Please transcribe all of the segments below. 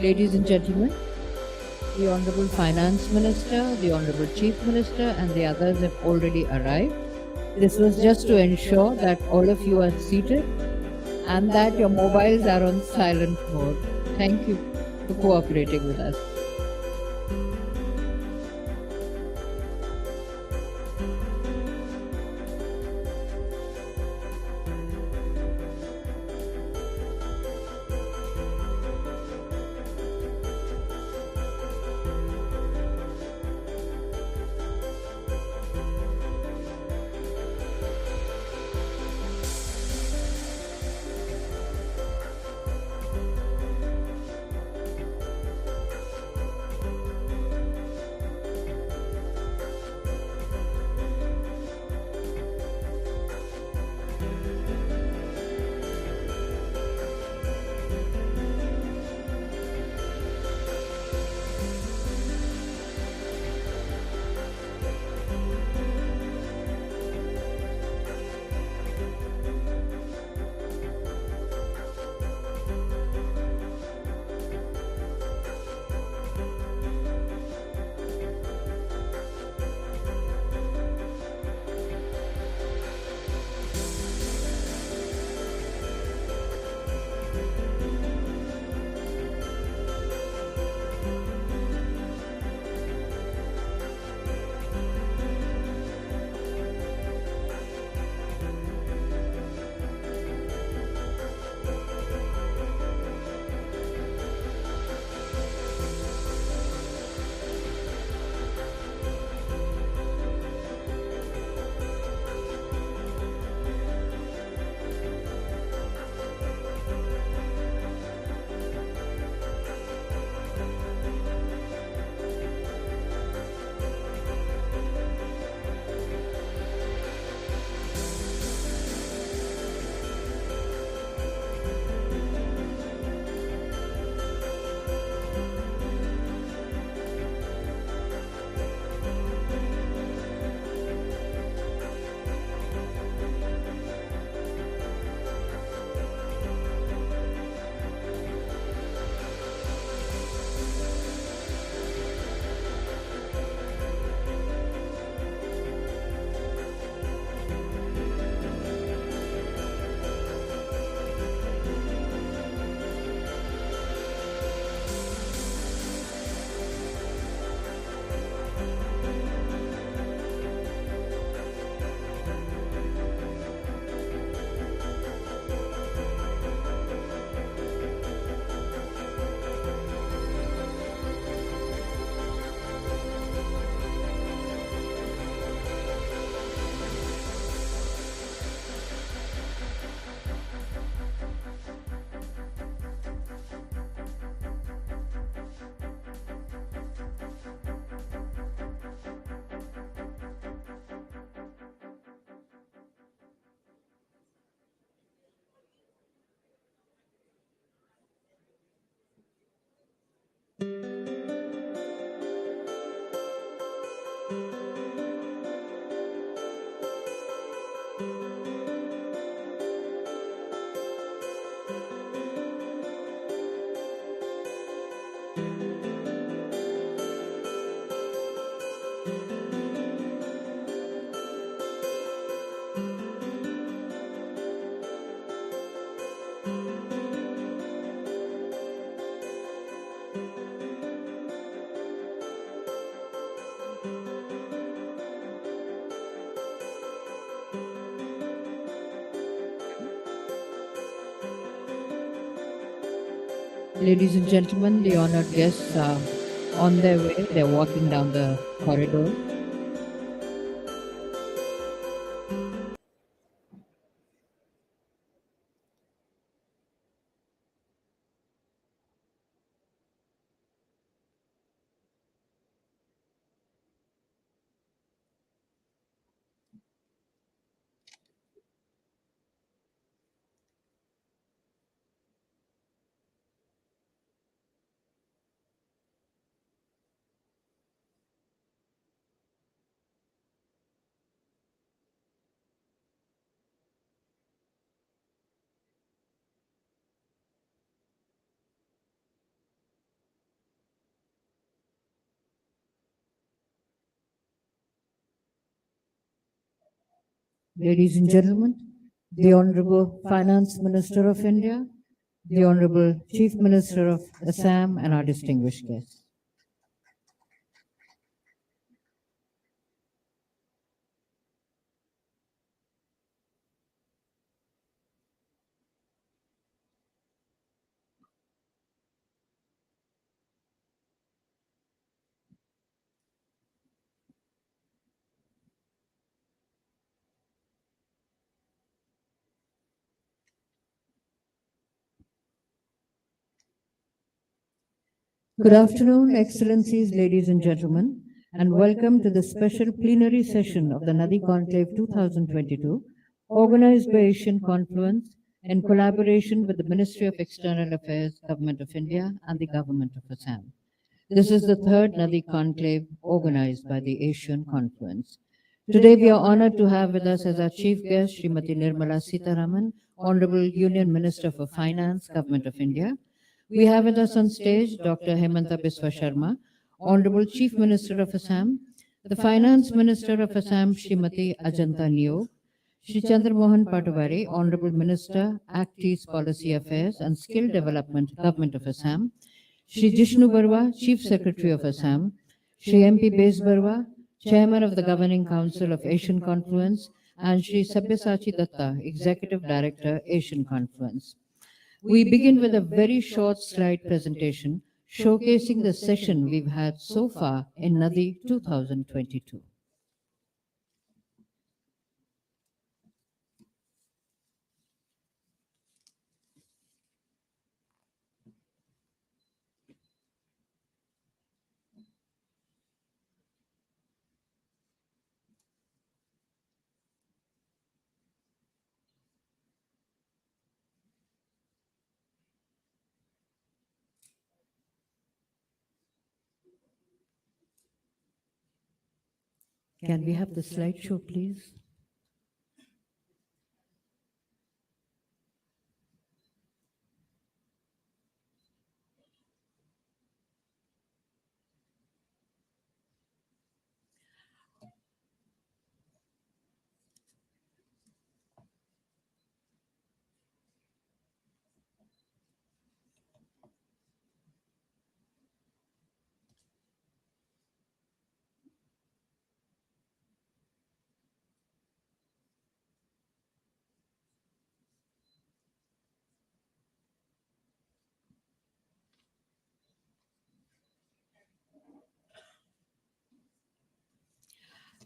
Ladies and gentlemen, the Honorable Finance Minister, the Honorable Chief Minister, and the others have already arrived. This was just to ensure that all of you are seated and that your mobiles are on silent mode. Thank you for cooperating with us. Ladies and gentlemen, the honored guests are on their way. They're walking down the corridor. Ladies and gentlemen, the Honorable Finance Minister of India, the Honorable Chief Minister of Assam, and our distinguished guests. Good afternoon, Excellencies, ladies and gentlemen, and welcome to the special plenary session of the NADI Conclave 2022, organized by Asian Confluence in collaboration with the Ministry of External Affairs, Government of India, and the Government of Assam. This is the third NADI Conclave organized by the Asian Confluence. Today, we are honored to have with us as our chief guest, Srimati Nirmala Sitharaman, Honorable Union Minister for Finance, Government of India. We have with us on stage Dr. Hemanta Biswa Sharma, Honorable Chief Minister of Assam, the Finance Minister of Assam, Srimati Ajanta Niyog, Shri Chandra Mohan Patwari, Honorable Minister, Act East Policy Affairs and Skill Development, Government of Assam, Shri Jishnu Barwa, Chief Secretary of Assam, Shri MP Bez Barwa, Chairman of the Governing Council of Asian Confluence, and Shri Sabyasachi Datta, Executive Director, Asian Confluence. We begin with a very short slide presentation showcasing the session we've had so far in NADI 2022. Can we have the slideshow, please?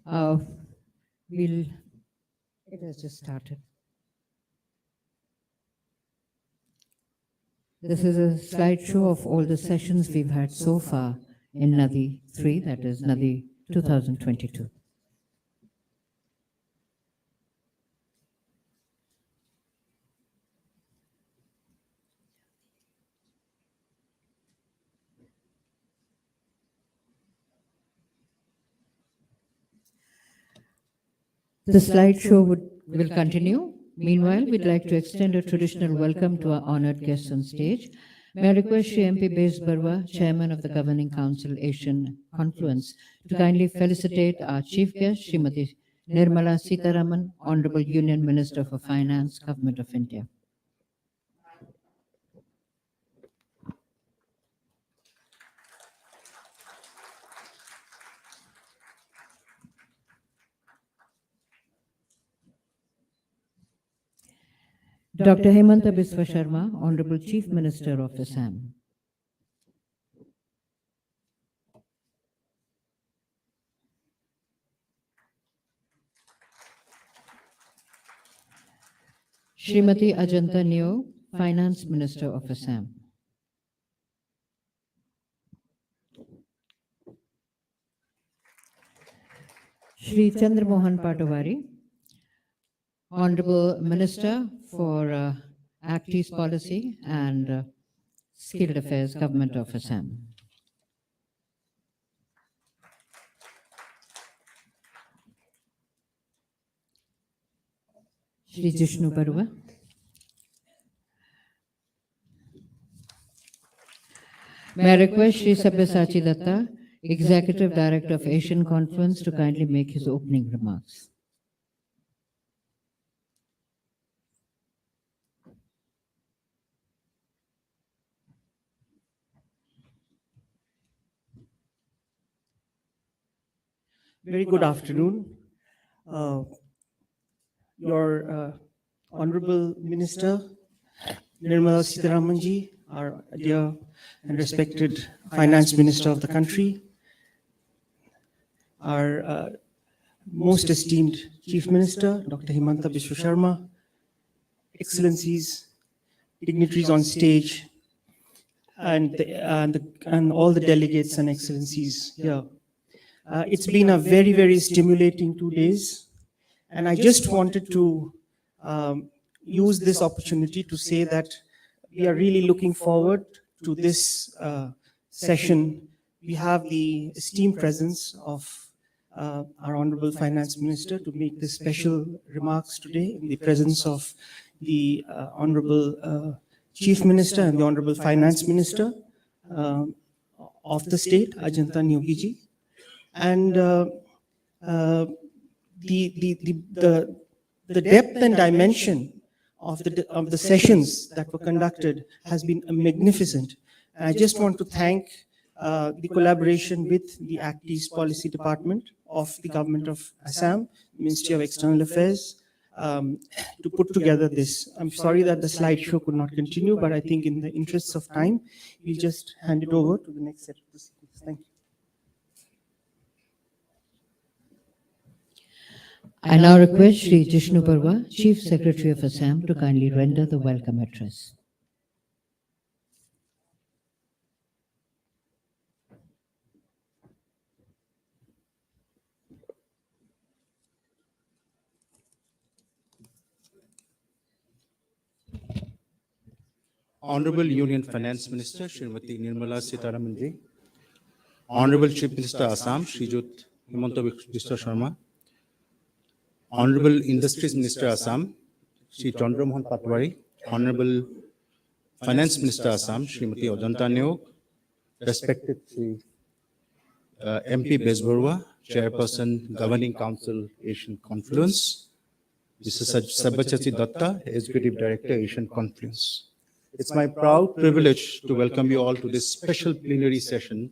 Uh, it has just started. This is a slideshow of all the sessions we've had so far in NADI 3, that is NADI 2022. The slideshow will continue. Meanwhile, we'd like to extend a traditional welcome to our honored guests on stage. May I request Shri MP Bez Barwa, Chairman of the Governing Council Asian Confluence, to kindly felicitate our chief guest, Srimati Nirmala Sitharaman, Honorable Union Minister for Finance, Government of India. Dr. Hemanta Biswa Sharma, Honorable Chief Minister of Assam. Srimati Ajanta Neo, Finance Minister of Assam. Shri Chandra Mohan Patowari, Honorable Minister for Act East Policy and Skilled Affairs, Government of Assam. Shri Jishnu Barua. May I request Shri Sabyasachi Datta, Executive Director of Asian Conference, to kindly make his opening remarks. Very good afternoon. Your Honorable Minister, Nirmala Sitharamanji, our dear and respected Finance Minister of the country, our most esteemed Chief Minister, Dr. Himanta Biswa Sharma, Excellencies, dignitaries on stage, and all the delegates and excellencies here. It's been a very, very stimulating 2 days, and I just wanted to use this opportunity to say that we are really looking forward to this session. We have the esteemed presence of our Honorable Finance Minister to make this special remarks today in the presence of the Honorable Chief Minister and the Honorable Finance Minister of the state, Ajanta Nyogiji. And the depth and dimension of the sessions that were conducted has been magnificent. And I just want to thank the collaboration with the Act East Policy Department of the Government of Assam, Ministry of External Affairs, to put together this. I'm sorry that the slideshow could not continue, but I think in the interests of time, we'll just hand it over to the next set of the speakers. Thank you. I now request Shri Jishnu Barua, Chief Secretary of Assam, to kindly render the welcome address. Honorable Union Finance Minister, Srimati Nirmala Sitharamanji, Honorable Chief Minister Assam, Shrijut Himanta Biswa Sharma, Honorable Industries Minister Assam, Shri Chandra Mohan Patowari, Honorable Finance Minister Assam, Srimati Ajanta Neo, respected Shri MP Bezbarua, Chairperson, Governing Council, Asian Confluence, Mr. Sabyasachi Datta, Executive Director, Asian Confluence. It's my proud privilege to welcome you all to this special plenary session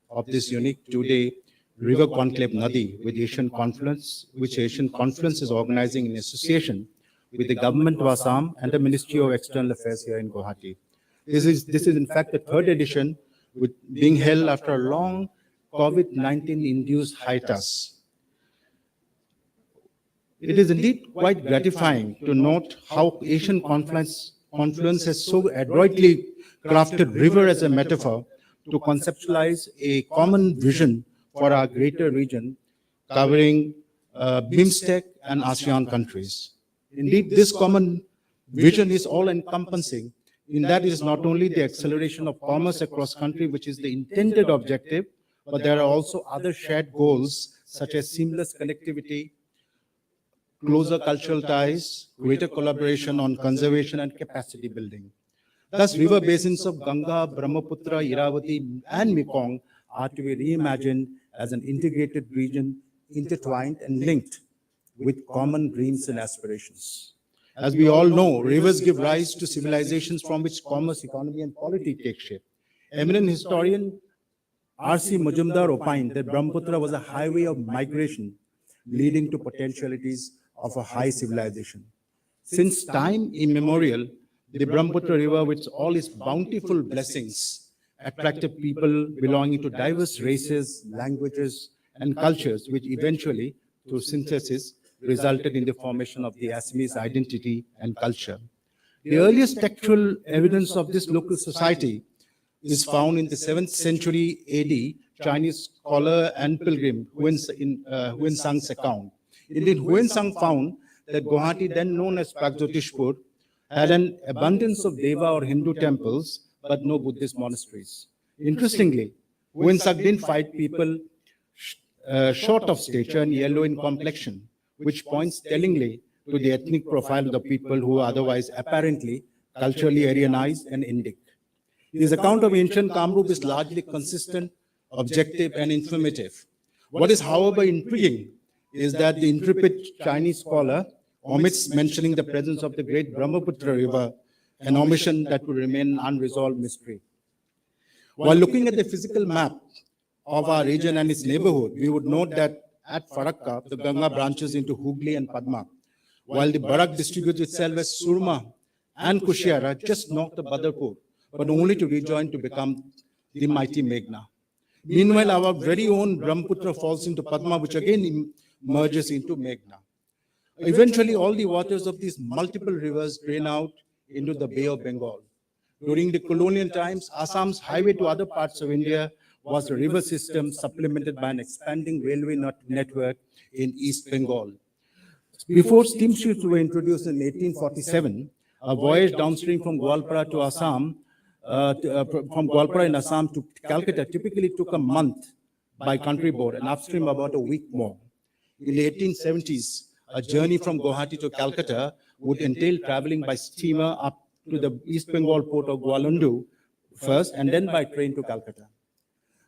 of this unique two-day River Conclave NADI with Asian Confluence, which Asian Confluence is organizing in association with the Government of Assam and the Ministry of External Affairs here in Guwahati. This is in fact the third edition, with being held after a long COVID-19 induced hiatus. It is indeed quite gratifying to note how Asian Confluence has so adroitly crafted river as a metaphor to conceptualize a common vision for our greater region covering BIMSTEC and ASEAN countries. Indeed, this common vision is all-encompassing in that it is not only the acceleration of commerce across country, which is the intended objective, but there are also other shared goals such as seamless connectivity, closer cultural ties, greater collaboration on conservation and capacity building. Thus, river basins of Ganga, Brahmaputra, Iravati, and Mekong are to be reimagined as an integrated region, intertwined and linked with common dreams and aspirations. As we all know, rivers give rise to civilizations from which commerce, economy, and polity take shape. Eminent historian R.C. Majumdar opined that Brahmaputra was a highway of migration leading to potentialities of a high civilization. Since time immemorial, the Brahmaputra River, with all its bountiful blessings, attracted people belonging to diverse races, languages, and cultures, which eventually, through synthesis, resulted in the formation of the Assamese identity and culture. The earliest textual evidence of this local society is found in the 7th century AD Chinese scholar and pilgrim Huensang's account. Indeed, Huensang found that Guwahati, then known as Pragjotishpur, had an abundance of Deva or Hindu temples, but no Buddhist monasteries. Interestingly, Huensang didn't fight people short of stature and yellow in complexion, which points tellingly to the ethnic profile of the people who are otherwise apparently culturally Aryanized and Indic. His account of ancient Kamrup is largely consistent, objective, and informative. What is, however, intriguing is that the intrepid Chinese scholar omits mentioning the presence of the great Brahmaputra river, an omission that will remain an unresolved mystery. While looking at the physical map of our region and its neighborhood, we would note that at Farakka, the Ganga branches into Hooghly and Padma, while the Barak distributes itself as Surma and Kushiara just north of Badarpur, but only to rejoin to become the mighty Meghna. Meanwhile, our very own Brahmaputra falls into Padma, which again merges into Meghna. Eventually, all the waters of these multiple rivers drain out into the Bay of Bengal. During the colonial times, Assam's highway to other parts of India was a river system supplemented by an expanding railway network in East Bengal. Before steamships were introduced in 1847, a voyage downstream from Gwalpara to Assam, from Gwalpara in Assam to Calcutta typically took a month by country boat and upstream about a week more. In the 1870s, a journey from Guwahati to Calcutta would entail traveling by steamer up to the East Bengal port of Gwalundu first and then by train to Calcutta.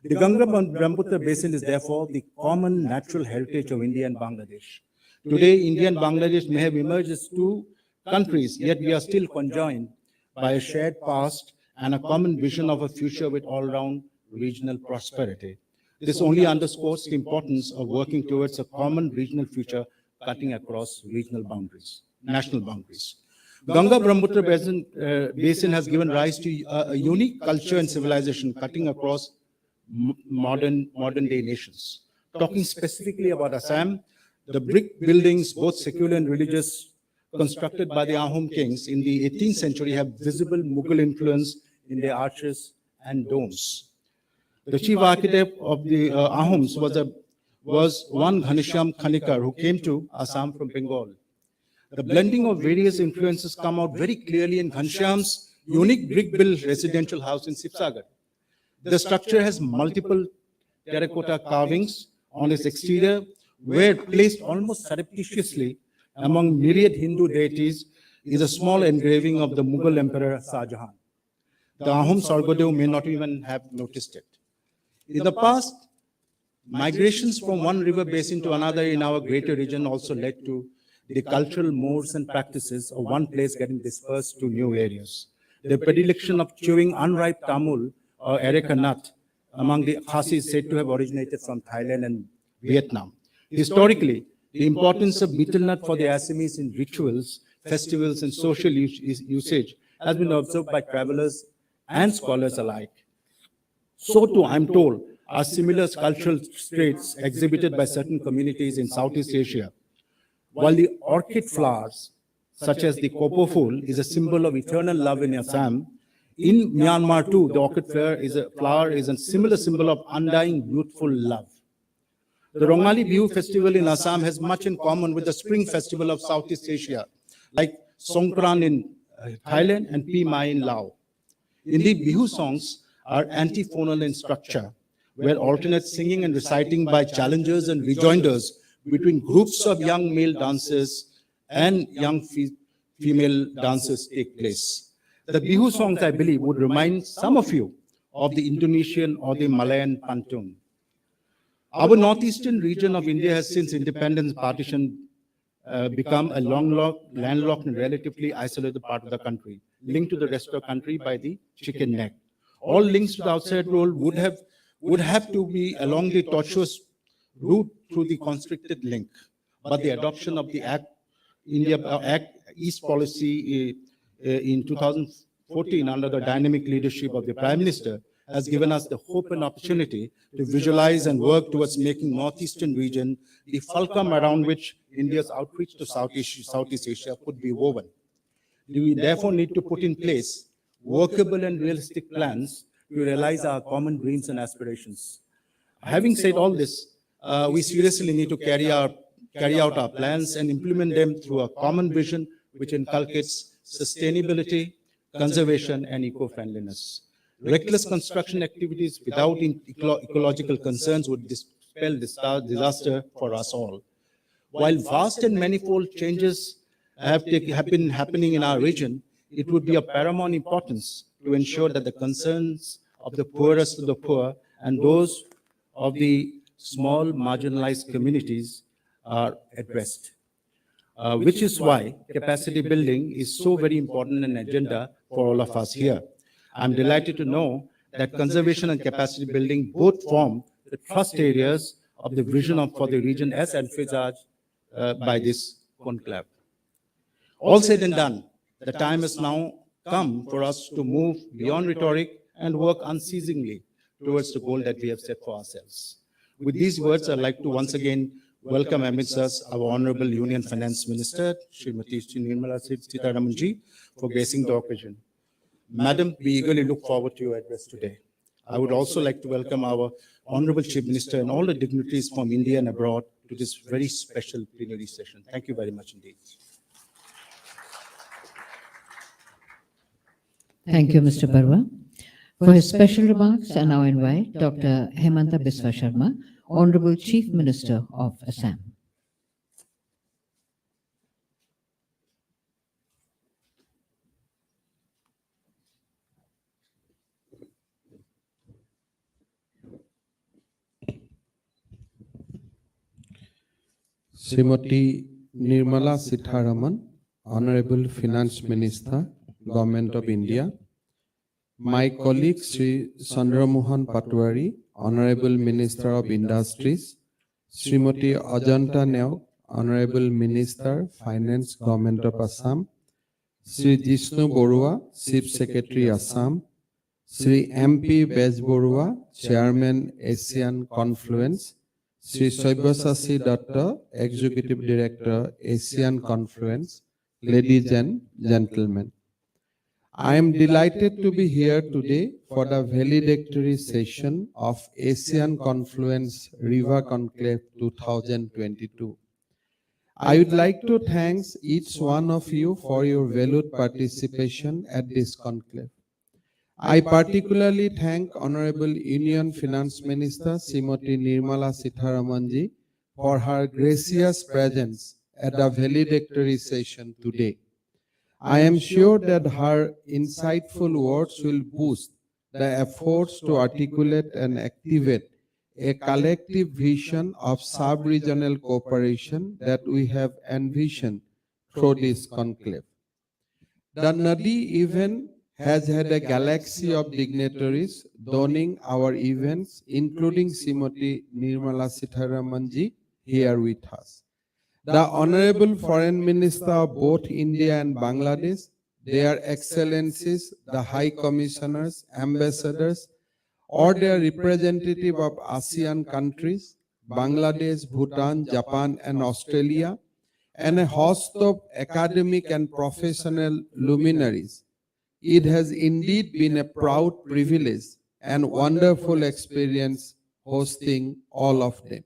The Ganga-Brahmaputra basin is therefore the common natural heritage of India and Bangladesh. Today, India and Bangladesh may have emerged as two countries, yet we are still conjoined by a shared past and a common vision of a future with all-round regional prosperity. This only underscores the importance of working towards a common regional future cutting across regional boundaries, national boundaries. Ganga-Brahmaputra basin has given rise to a unique culture and civilization cutting across modern-day nations. Talking specifically about Assam, the brick buildings, both secular and religious, constructed by the Ahom kings in the 18th century have visible Mughal influence in their arches and domes. The chief architect of the Ahoms was one Ghanishyam Khanikar who came to Assam from Bengal. The blending of various influences come out very clearly in Ghanishyam's unique brick-built residential house in Sibsagar. The structure has multiple terracotta carvings on its exterior, where placed almost surreptitiously among myriad Hindu deities is a small engraving of the Mughal Emperor Shah Jahan. The Ahom Sargodev may not even have noticed it. In the past, migrations from one river basin to another in our greater region also led to the cultural modes and practices of one place getting dispersed to new areas. The predilection of chewing unripe tamul or areca nut among the Khasi is said to have originated from Thailand and Vietnam. Historically, the importance of betel nut for the Assamese in rituals, festivals, and social usage has been observed by travelers and scholars alike. So too, I'm told, are similar cultural traits exhibited by certain communities in Southeast Asia. While the orchid flowers, such as the kopo phool, is a symbol of eternal love in Assam, in Myanmar too, the orchid flower is a similar symbol of undying, youthful love. The Rongali Bihu festival in Assam has much in common with the spring festival of Southeast Asia, like Songkran in Thailand and Pi Mai in Laos. Indeed, Bihu songs are antiphonal in structure, where alternate singing and reciting by challengers and rejoinders between groups of young male dancers and young female dancers take place. The Bihu songs, I believe, would remind some of you of the Indonesian or the Malayan pantun. Our northeastern region of India has since independence partition become a landlocked and relatively isolated part of the country, linked to the rest of the country by the chicken neck. All links to the outside world would have to be along the tortuous route through the constricted link. But the adoption of the Act East policy in 2014 under the dynamic leadership of the Prime Minister has given us the hope and opportunity to visualize and work towards making Northeastern region the fulcrum around which India's outreach to Southeast Asia could be woven. We therefore need to put in place workable and realistic plans to realize our common dreams and aspirations. Having said all this, we seriously need to carry out our plans and implement them through a common vision which inculcates sustainability, conservation, and eco-friendliness. Reckless construction activities without ecological concerns would spell disaster for us all. While vast and manifold changes have been happening in our region, it would be of paramount importance to ensure that the concerns of the poorest of the poor and those of the small marginalized communities are addressed. Which is why capacity building is so very important an agenda for all of us here. I'm delighted to know that conservation and capacity building both form the thrust areas of the vision for the region as envisaged by this conclave. All said and done, the time has now come for us to move beyond rhetoric and work unceasingly towards the goal that we have set for ourselves. With these words, I'd like to once again welcome amidst us our Honorable Union Finance Minister, Srimati Nirmala Sitharaman ji, for gracing the occasion. Madam, we eagerly look forward to your address today. I would also like to welcome our Honorable Chief Minister and all the dignitaries from India and abroad to this very special plenary session. Thank you very much indeed. Thank you, Mr. Barwa. For his special remarks, I now invite Dr. Hemanta Biswa Sharma, Honorable Chief Minister of Assam. Srimati Nirmala Sitharaman, Honorable Finance Minister, Government of India, my colleague Sri Chandramohan Patwari, Honorable Minister of Industries, Srimati Ajanta Nayak, Honorable Minister, Finance, Government of Assam, Sri Jishnu Borua, Chief Secretary, Assam, Sri MP Bej Borua, Chairman, Asian Confluence, Sri Saibasasi Datta, Executive Director, Asian Confluence, ladies and gentlemen. I am delighted to be here today for the valedictory session of Asian Confluence River Conclave 2022. I would like to thank each one of you for your valued participation at this conclave. I particularly thank Honorable Union Finance Minister Srimati Nirmala Sitharaman ji for her gracious presence at the valedictory session today. I am sure that her insightful words will boost the efforts to articulate and activate a collective vision of sub-regional cooperation that we have envisioned through this conclave. The NADI event has had a galaxy of dignitaries donning our events, including Srimati Nirmala Sitharaman ji here with us. The Honorable Foreign Minister of both India and Bangladesh, their Excellencies, the High Commissioners, Ambassadors, or their representative of ASEAN countries, Bangladesh, Bhutan, Japan, and Australia, and a host of academic and professional luminaries. It has indeed been a proud privilege and wonderful experience hosting all of them.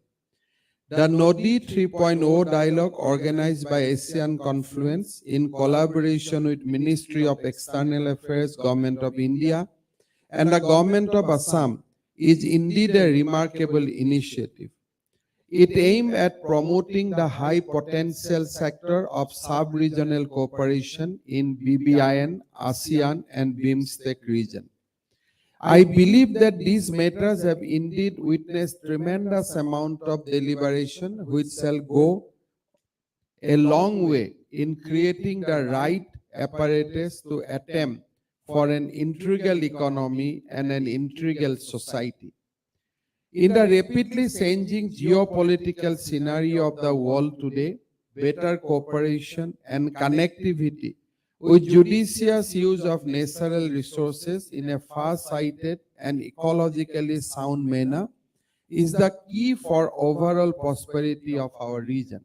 The NADI 3.0 dialogue organized by Asian Confluence in collaboration with Ministry of External Affairs, Government of India, and the Government of Assam is indeed a remarkable initiative. It aimed at promoting the high potential sector of sub-regional cooperation in BBIN, ASEAN, and BIMSTEC region. I believe that these matters have indeed witnessed tremendous amount of deliberation which shall go a long way in creating the right apparatus to attempt for an integral economy and an integral society. In the rapidly changing geopolitical scenario of the world today, better cooperation and connectivity with judicious use of natural resources in a far-sighted and ecologically sound manner is the key for overall prosperity of our region.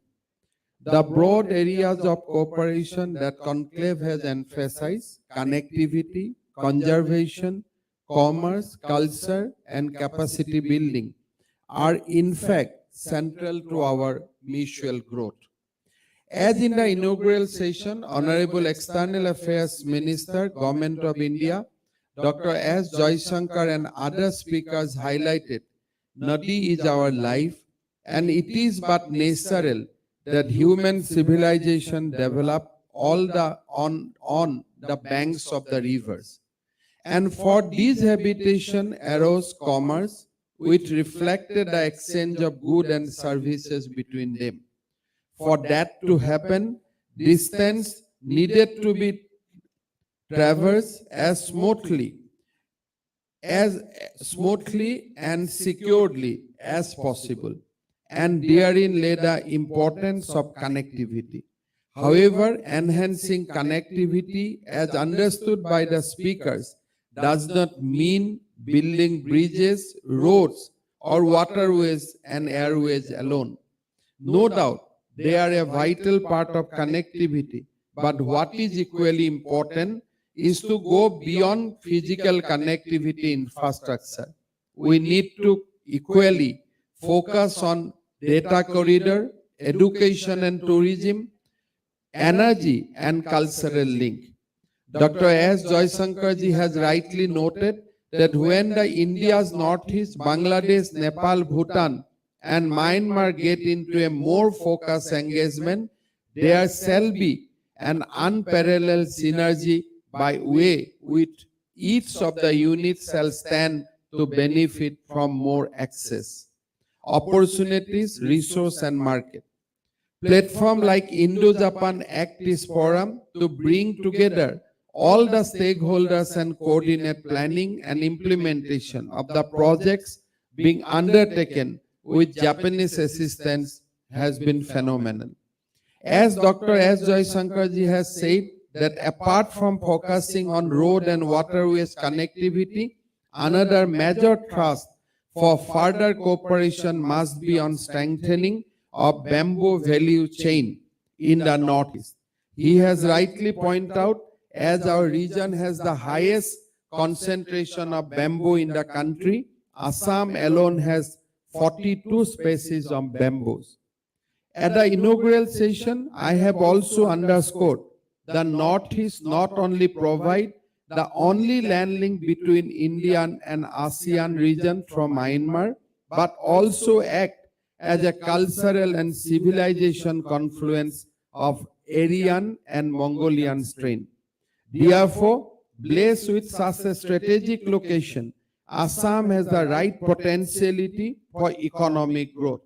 The broad areas of cooperation that conclave has emphasized, connectivity, conservation, commerce, culture, and capacity building, are in fact central to our mutual growth. As in the inaugural session, Honorable External Affairs Minister, Government of India, Dr. S. Jaishankar and other speakers highlighted, NADI is our life, and it is but natural that human civilization develop on the banks of the rivers. And for this habitation arose commerce, which reflected the exchange of goods and services between them. For that to happen, distance needed to be traversed as smoothly and securely as possible. And therein lay the importance of connectivity. However, enhancing connectivity as understood by the speakers does not mean building bridges, roads, or waterways and airways alone. No doubt, they are a vital part of connectivity, but what is equally important is to go beyond physical connectivity infrastructure. We need to equally focus on data corridor, education and tourism, energy and cultural link. Dr. S. Jaishankarji has rightly noted that when the India's northeast, Bangladesh, Nepal, Bhutan and Myanmar get into a more focused engagement, there shall be an unparalleled synergy by way which each of the units shall stand to benefit from more access, opportunities, resource and market. Platform like Indo-Japan Act is forum to bring together all the stakeholders and coordinate planning and implementation of the projects being undertaken with Japanese assistance has been phenomenal. As Dr. S. Jaishankarji has said, that apart from focusing on road and waterways connectivity, another major thrust for further cooperation must be on strengthening of bamboo value chain in the Northeast. He has rightly pointed out, as our region has the highest concentration of bamboo in the country, Assam alone has 42 species of bamboos. At the inaugural session, I have also underscored the Northeast not only provide the only land link between India and ASEAN region from Myanmar, but also act as a cultural and civilization confluence of Aryan and Mongolian strain. Therefore, blessed with such a strategic location, Assam has the right potentiality for economic growth.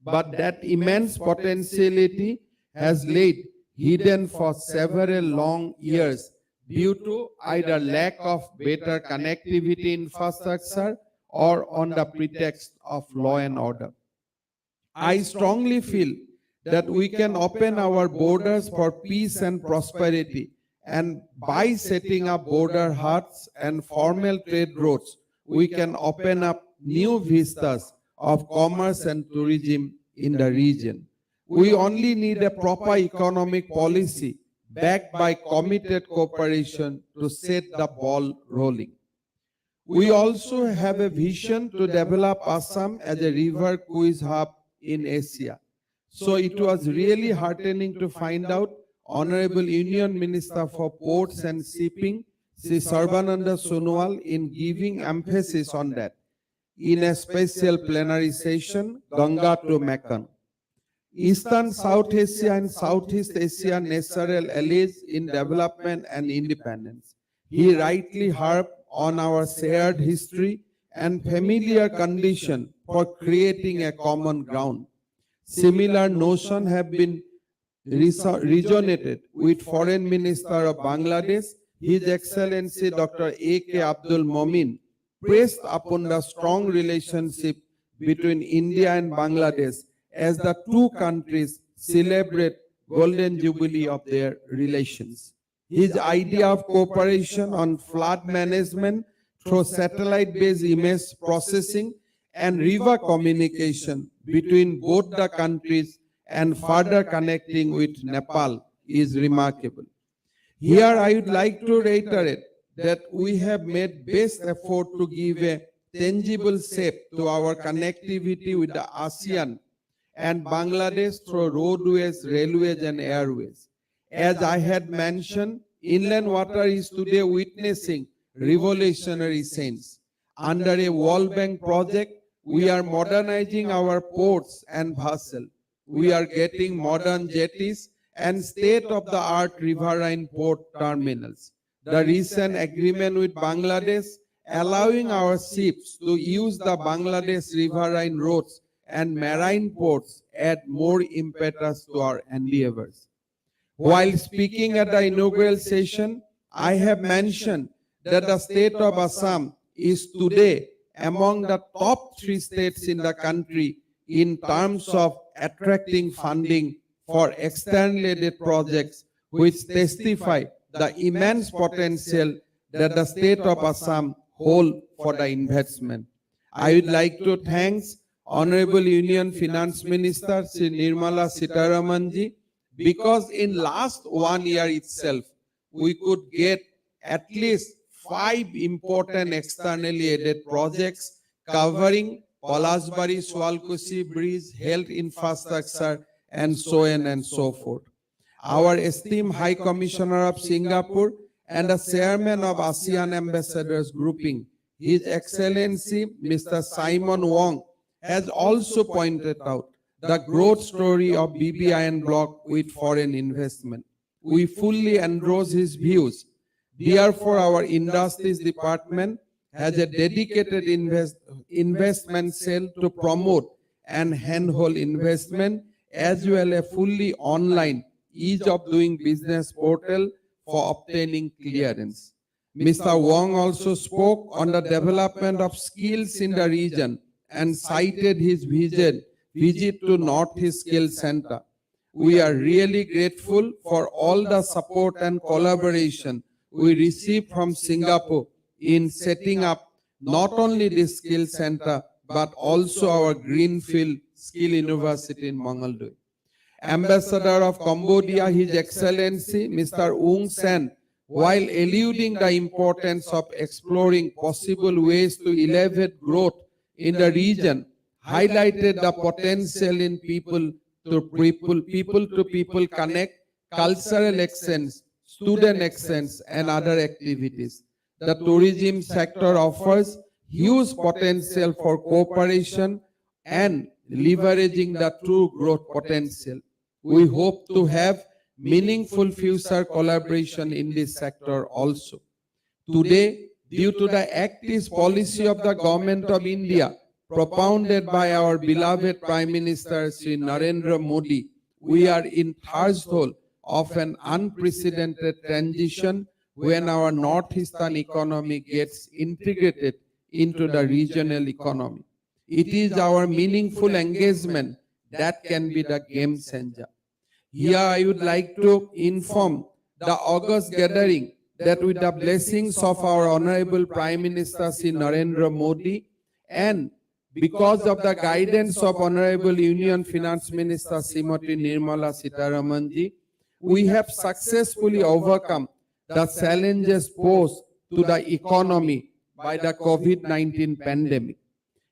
But that immense potentiality has laid hidden for several long years due to either lack of better connectivity infrastructure or on the pretext of law and order. I strongly feel that we can open our borders for peace and prosperity, and by setting up border huts and formal trade routes, we can open up new vistas of commerce and tourism in the region. We only need a proper economic policy backed by committed cooperation to set the ball rolling. We also have a vision to develop Assam as a river cruise hub in Asia. So it was really heartening to find out Honorable Union Minister for Ports and Shipping, Sri Sarbananda Sonowal, in giving emphasis on that in a special plenary session, Ganga to Mekong. Eastern South Asia and Southeast Asia natural allies in development and independence. He rightly harped on our shared history and familiar condition for creating a common ground. Similar notions have been resonated with Foreign Minister of Bangladesh, His Excellency Dr. A.K. Abdul Momin, pressed upon the strong relationship between India and Bangladesh as the two countries celebrate Golden Jubilee of their relations. His idea of cooperation on flood management through satellite-based image processing and river communication between both the countries and further connecting with Nepal is remarkable. Here I would like to reiterate that we have made best effort to give a tangible shape to our connectivity with the ASEAN and Bangladesh through roadways, railways and airways. As I had mentioned, inland water is today witnessing revolutionary change. Under a World Bank project, we are modernizing our ports and vessels. We are getting modern jetties and state-of-the-art riverine port terminals. The recent agreement with Bangladesh allowing our ships to use the Bangladesh riverine roads and marine ports add more impetus to our endeavors. While speaking at the inaugural session, I have mentioned that the state of Assam is today among the top 3 states in the country in terms of attracting funding for externally aided projects, which testify the immense potential that the state of Assam hold for the investment. I would like to thank Honorable Union Finance Minister Sri Nirmala Sitharamanji, because in last 1 year itself, we could get at least 5 important externally aided projects covering Palasbari Swalkusi Bridge, health infrastructure, and so on and so forth. Our esteemed High Commissioner of Singapore and the Chairman of ASEAN Ambassadors Grouping, His Excellency Mr. Simon Wong, has also pointed out the growth story of BBIN bloc with foreign investment. We fully endorse his views. Therefore, our Industries Department has a dedicated investment cell to promote and handhold investment, as well as a fully online ease of doing business portal for obtaining clearance. Mr. Wong also spoke on the development of skills in the region and cited his visit to Northeast Skills Center. We are really grateful for all the support and collaboration we received from Singapore in setting up not only this skill center, but also our Greenfield Skill University in Mongoldoi. Ambassador of Cambodia, His Excellency Mr. Aung San, while alluding the importance of exploring possible ways to elevate growth in the region, highlighted the potential in people to people connect, cultural exchange, student exchange, and other activities. The tourism sector offers huge potential for cooperation and leveraging the true growth potential. We hope to have meaningful future collaboration in this sector also. Today, due to the active policy of the Government of India, propounded by our beloved Prime Minister Sri Narendra Modi, we are in threshold of an unprecedented transition when our northeastern economy gets integrated into the regional economy. It is our meaningful engagement that can be the game changer. Here I would like to inform the August gathering that with the blessings of our Honorable Prime Minister Sri Narendra Modi and because of the guidance of Honorable Union Finance Minister Srimati Nirmala Sitharamanji, we have successfully overcome the challenges posed to the economy by the COVID-19 pandemic.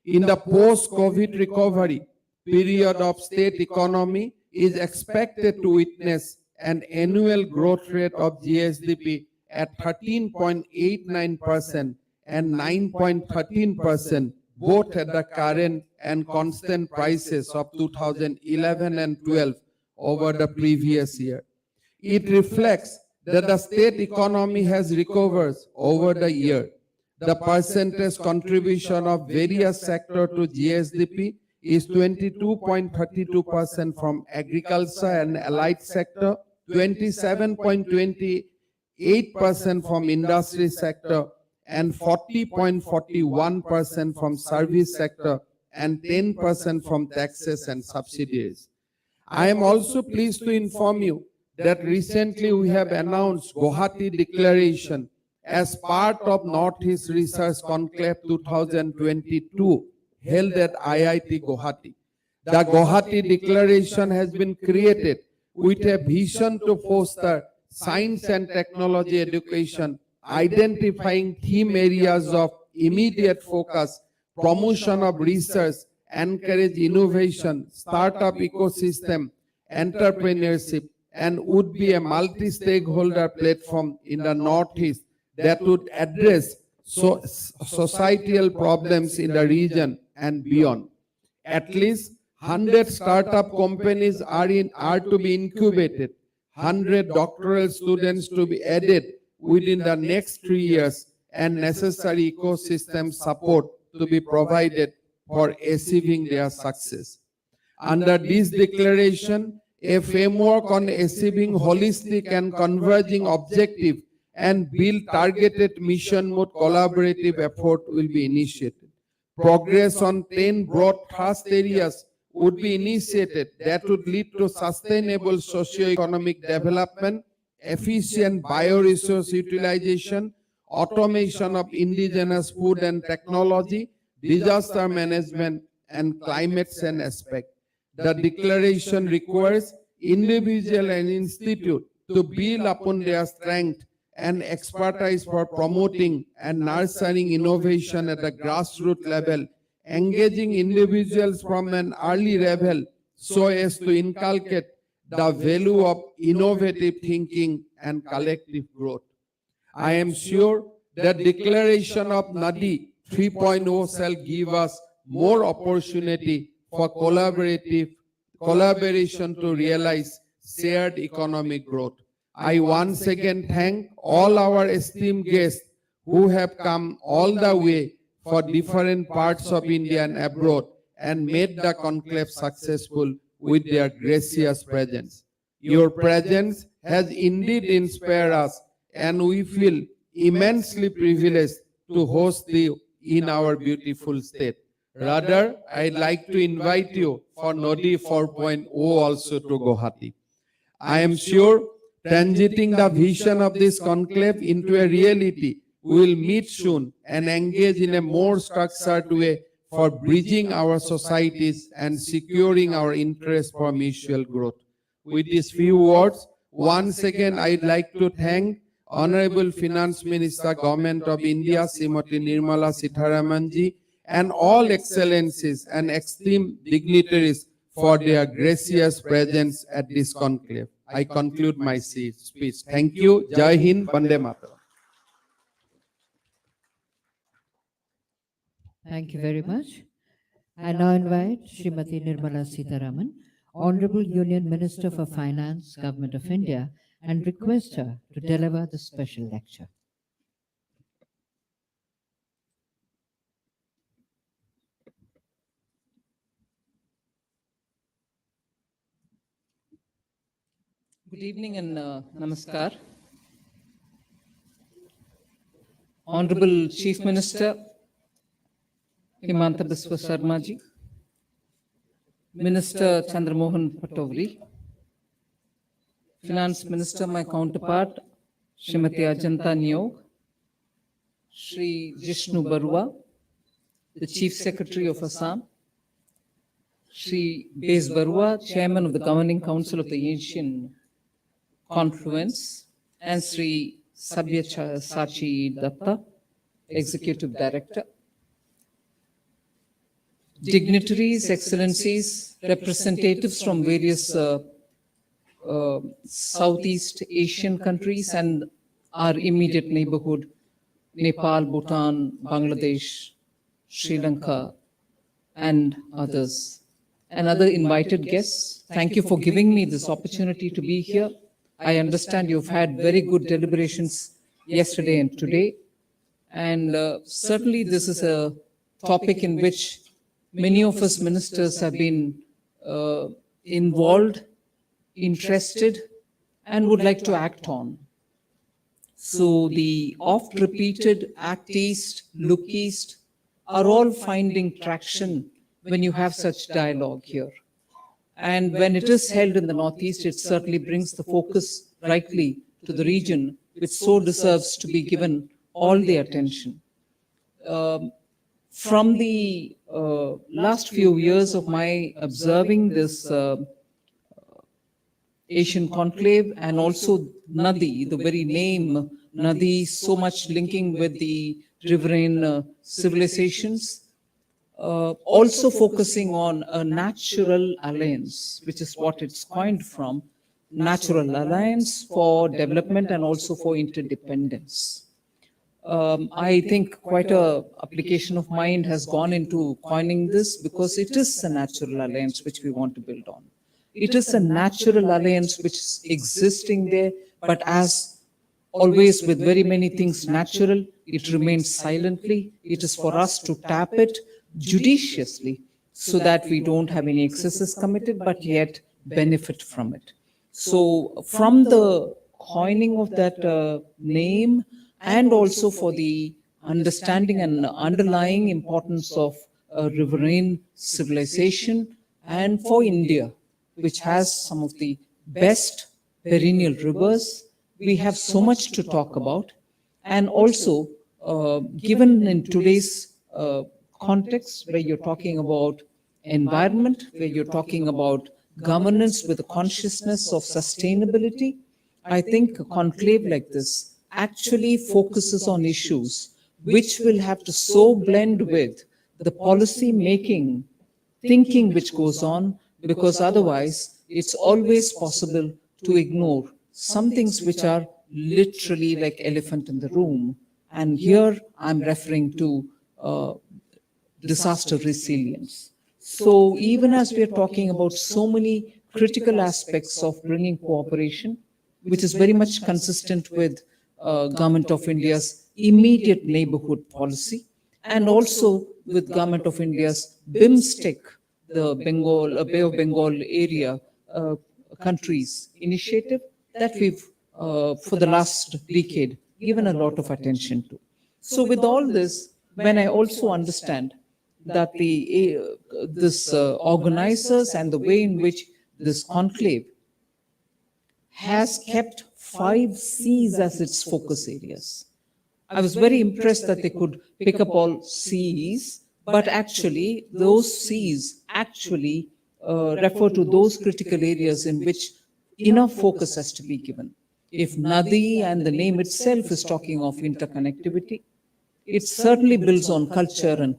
In the post-COVID recovery period of state economy is expected to witness an annual growth rate of GSDP at 13.89% and 9.13%, both at the current and constant prices of 2011 and 12 over the previous year. It reflects that the state economy has recovered over the year. The percentage contribution of various sectors to GSDP is 22.32% from agriculture and allied sector, 27.28% from industry sector, and 40.41% from service sector, and 10% from taxes and subsidies. I am also pleased to inform you that recently we have announced Guwahati Declaration as part of Northeast Research Conclave 2022 held at IIT Guwahati. The Guwahati Declaration has been created with a vision to foster science and technology education, identifying theme areas of immediate focus, promotion of research, encourage innovation, startup ecosystem, entrepreneurship, and would be a multi-stakeholder platform in the Northeast that would address societal problems in the region and beyond. At least 100 startup companies are to be incubated, 100 doctoral students to be added within the next 3 years, and necessary ecosystem support to be provided for achieving their success. Under this declaration, a framework on achieving holistic and converging objective and build targeted mission mode collaborative effort will be initiated. Progress on 10 broad thrust areas would be initiated that would lead to sustainable socio-economic development, efficient bioresource utilization, automation of indigenous food and technology, disaster management, and climate change aspect. The declaration requires individual and institute to build upon their strength and expertise for promoting and nurturing innovation at a grassroots level, engaging individuals from an early level so as to inculcate the value of innovative thinking and collective growth. I am sure that declaration of NADI 3.0 shall give us more opportunity for collaboration to realize shared economic growth. I once again thank all our esteemed guests who have come all the way for different parts of India and abroad and made the conclave successful with their gracious presence. Your presence has indeed inspired us, and we feel immensely privileged to host you in our beautiful state. Rather, I'd like to invite you for NADI 4.0 also to Guwahati. I am sure transiting the vision of this conclave into a reality, we will meet soon and engage in a more structured way for bridging our societies and securing our interests for mutual growth. With these few words, once again, I'd like to thank Honorable Finance Minister, Government of India, Srimati Nirmala Sitharamanji, and all excellencies and esteemed dignitaries for their gracious presence at this conclave. I conclude my speech. Thank you. Jai Hind, Vande Mataram. Thank you very much. I now invite Srimati Nirmala Sitharaman, Honorable Union Minister for Finance, Government of India, and request her to deliver the special lecture. Good evening and namaskar. Honorable Chief Minister Himanta Biswa Sarma ji, Minister Chandramohan Patovri, Finance Minister, my counterpart, Srimati Ajanta Niyog, Shri Jishnu Barua, the Chief Secretary of Assam, Shri Bez Barua, Chairman of the Governing Council of the Asian Confluence, and Sri Sabya Sachi Datta, Executive Director. Dignitaries, excellencies, representatives from various Southeast Asian countries and our immediate neighborhood, Nepal, Bhutan, Bangladesh, Sri Lanka, and others. And other invited guests, thank you for giving me this opportunity to be here. I understand you've had very good deliberations yesterday and today. And certainly this is a topic in which many of us ministers have been involved, interested, and would like to act on. So the oft-repeated act east, look east are all finding traction when you have such dialogue here. And when it is held in the Northeast, it certainly brings the focus rightly to the region, which so deserves to be given all the attention. From the last few years of my observing this Asian conclave and also NADI, the very name NADI, so much linking with the riverine civilizations, also focusing on a natural alliance, which is what it's coined from, natural alliance for development and also for interdependence. I think quite a application of mind has gone into coining this because it is a natural alliance which we want to build on. It is a natural alliance which is existing there, but as always with very many things natural, it remains silently. It is for us to tap it judiciously so that we don't have any excesses committed, but yet benefit from it. So from the coining of that name, and also for the understanding and underlying importance of riverine civilization, and for India, which has some of the best perennial rivers, we have so much to talk about. And also, given in today's context, where you're talking about environment, where you're talking about governance with a consciousness of sustainability, I think a conclave like this actually focuses on issues which will have to so blend with the policy making, thinking which goes on, because otherwise it's always possible to ignore some things which are literally like elephant in the room. And here I'm referring to disaster resilience. So even as we're talking about so many critical aspects of bringing cooperation, which is very much consistent with Government of India's immediate neighborhood policy, and also with Government of India's BIMSTEC, the Bay of Bengal area countries initiative that we've, for the last decade, given a lot of attention to. So with all this, when I also understand that this organizers and the way in which this conclave has kept 5 C's as its focus areas. I was very impressed that they could pick up all C's, but actually those C's actually refer to those critical areas in which enough focus has to be given. If NADI and the name itself is talking of interconnectivity, it certainly builds on culture and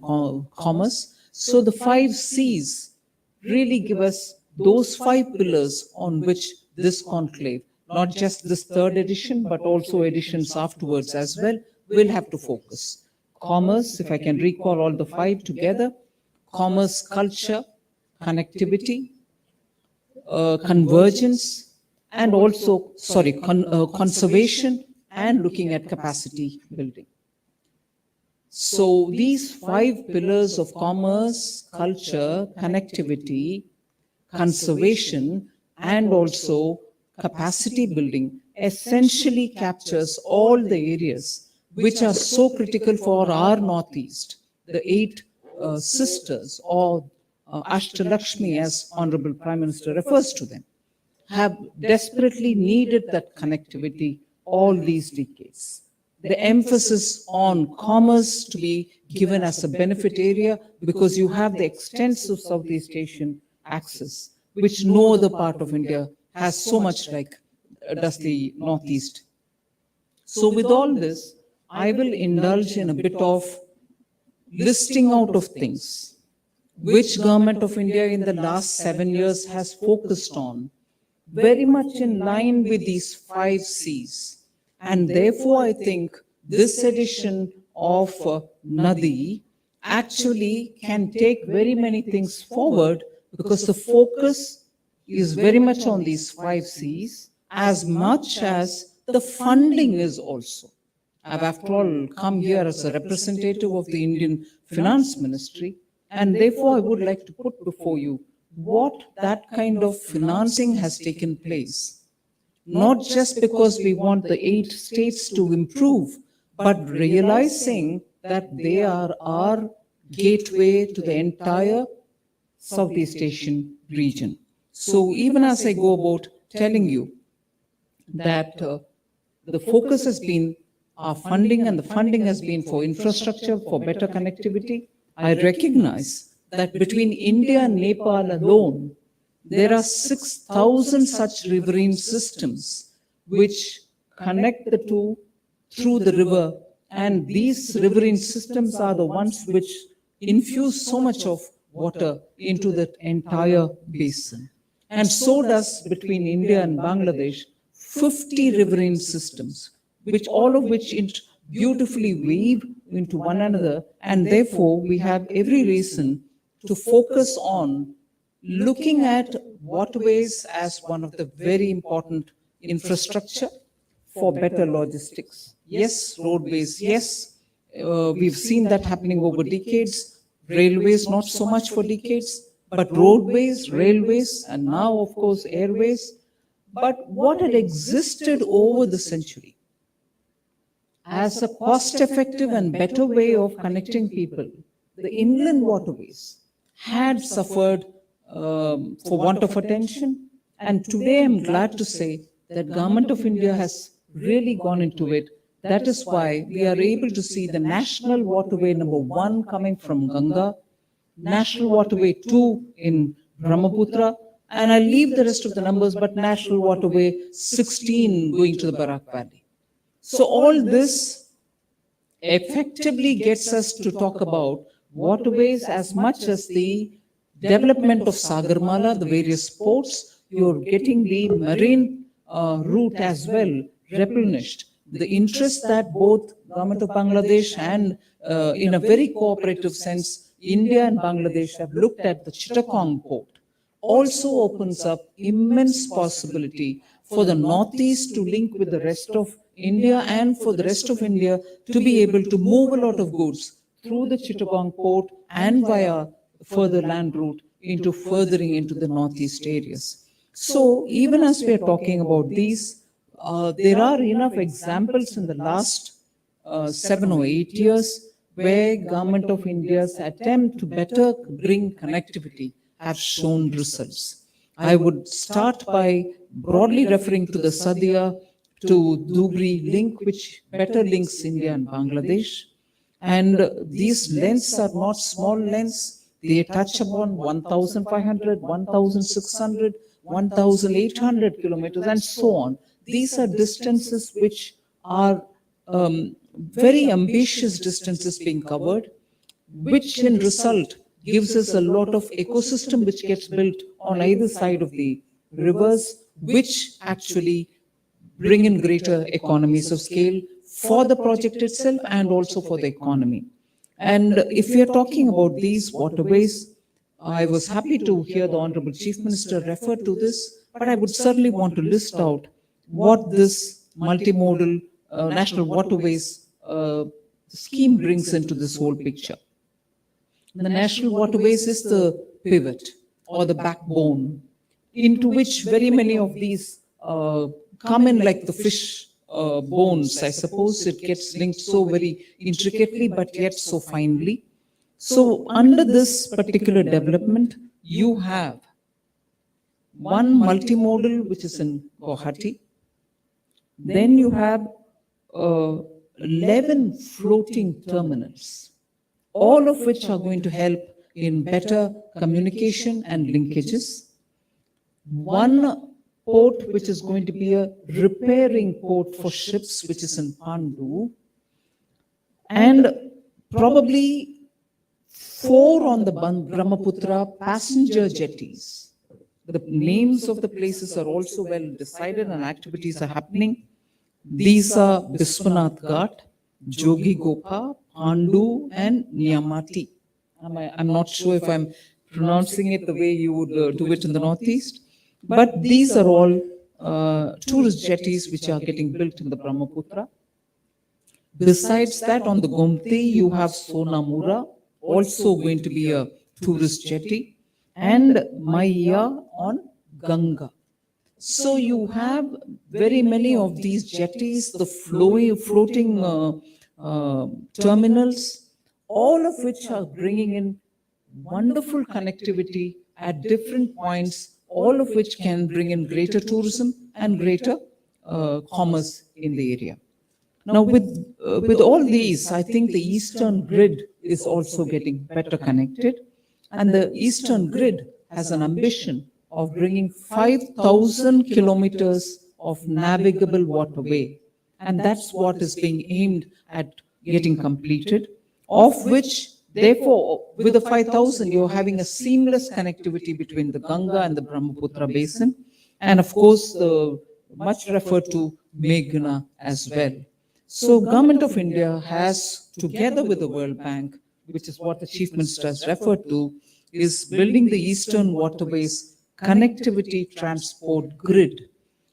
commerce. So the 5 C's really give us those 5 pillars on which this conclave, not just this 3rd edition, but also editions afterwards as well, will have to focus. Commerce, if I can recall all the 5 together, commerce, culture, connectivity, convergence, and also, conservation, and looking at capacity building. So these 5 pillars of commerce, culture, connectivity, conservation, and also capacity building essentially captures all the areas which are so critical for our Northeast, the 8 sisters, or Ashtalakshmi, as Honorable Prime Minister refers to them, have desperately needed that connectivity all these decades. The emphasis on commerce to be given as a benefit area because you have the extensive Southeast Asian axis, which no other part of India has so much like does the Northeast. So with all this, I will indulge in a bit of listing out of things which Government of India in the last 7 years has focused on, very much in line with these 5 C's. And therefore, I think this edition of NADI actually can take very many things forward because the focus is very much on these 5 C's as much as the funding is also. I've after all come here as a representative of the Indian Finance Ministry, and therefore I would like to put before you what that kind of financing has taken place. Not just because we want the 8 states to improve, but realizing that they are our gateway to the entire Southeast Asian region. So even as I go about telling you that the focus has been our funding, and the funding has been for infrastructure, for better connectivity. I recognize that between India and Nepal alone, there are 6,000 such riverine systems which connect the two through the river. And these riverine systems are the ones which infuse so much of water into the entire basin. And so does between India and Bangladesh, 50 riverine systems, which all of which beautifully weave into one another. And therefore, we have every reason to focus on looking at waterways as one of the very important infrastructure for better logistics. Yes, roadways, yes. We've seen that happening over decades. Railways, not so much for decades, but roadways, railways, and now, of course, airways. But what had existed over the century as a cost-effective and better way of connecting people, the inland waterways had suffered for want of attention. And today I'm glad to say that Government of India has really gone into it. That is why we are able to see the national waterway number 1 coming from Ganga, national waterway 2 in Brahmaputra, and I'll leave the rest of the numbers, but national waterway 16 going to the Barak Valley. So all this effectively gets us to talk about waterways as much as the development of Sagarmala, the various ports. You're getting the marine route as well replenished. The interest that both Government of Bangladesh and in a very cooperative sense, India and Bangladesh have looked at the Chittagong port also opens up immense possibility for the Northeast to link with the rest of India and for the rest of India to be able to move a lot of goods through the Chittagong port and via further land route into furthering into the Northeast areas. So even as we are talking about these, there are enough examples in the last 7 or 8 years where Government of India's attempt to better bring connectivity have shown results. I would start by broadly referring to the Sadia to Dhubri link, which better links India and Bangladesh. And these lengths are not small lengths. They touch upon 1,500, 1,600, 1,800 kilometers, and so on. These are distances which are very ambitious distances being covered, which in result gives us a lot of ecosystem which gets built on either side of the rivers, which actually bring in greater economies of scale for the project itself and also for the economy. And if we are talking about these waterways, I was happy to hear the Honorable Chief Minister refer to this, but I would certainly want to list out what this multimodal national waterways scheme brings into this whole picture. The national waterways is the pivot or the backbone into which very many of these come in like the fish bones, I suppose. It gets linked so very intricately, but yet so finely. So under this particular development, you have one multimodal, which is in Guwahati. Then you have 11 floating terminals, all of which are going to help in better communication and linkages. One port which is going to be a repairing port for ships, which is in Hon'ble, and probably 4 on the Brahmaputra passenger jetties. The names of the places are also well decided and activities are happening. These are Biswanath Ghat, Jogi Gopa, Pandu, and Nyamati. I'm not sure if I'm pronouncing it the way you would do it in the Northeast, but these are all tourist jetties which are getting built in the Brahmaputra. Besides that, on the Gomti, you have Sonamura, also going to be a tourist jetty, and Maya on Ganga. So you have very many of these jetties, the floating terminals, all of which are bringing in wonderful connectivity at different points, all of which can bring in greater tourism and greater commerce in the area. Now, with all these, I think the eastern grid is also getting better connected, and the eastern grid has an ambition of bringing 5,000 kilometers of navigable waterway, and that's what is being aimed at getting completed, of which, therefore, with the 5,000, you're having a seamless connectivity between the Ganga and the Brahmaputra basin, and of course, the much referred to Meghna as well. So Government of India has, together with the World Bank, which is what the Chief Minister has referred to, is building the Eastern Waterways Connectivity Transport Grid.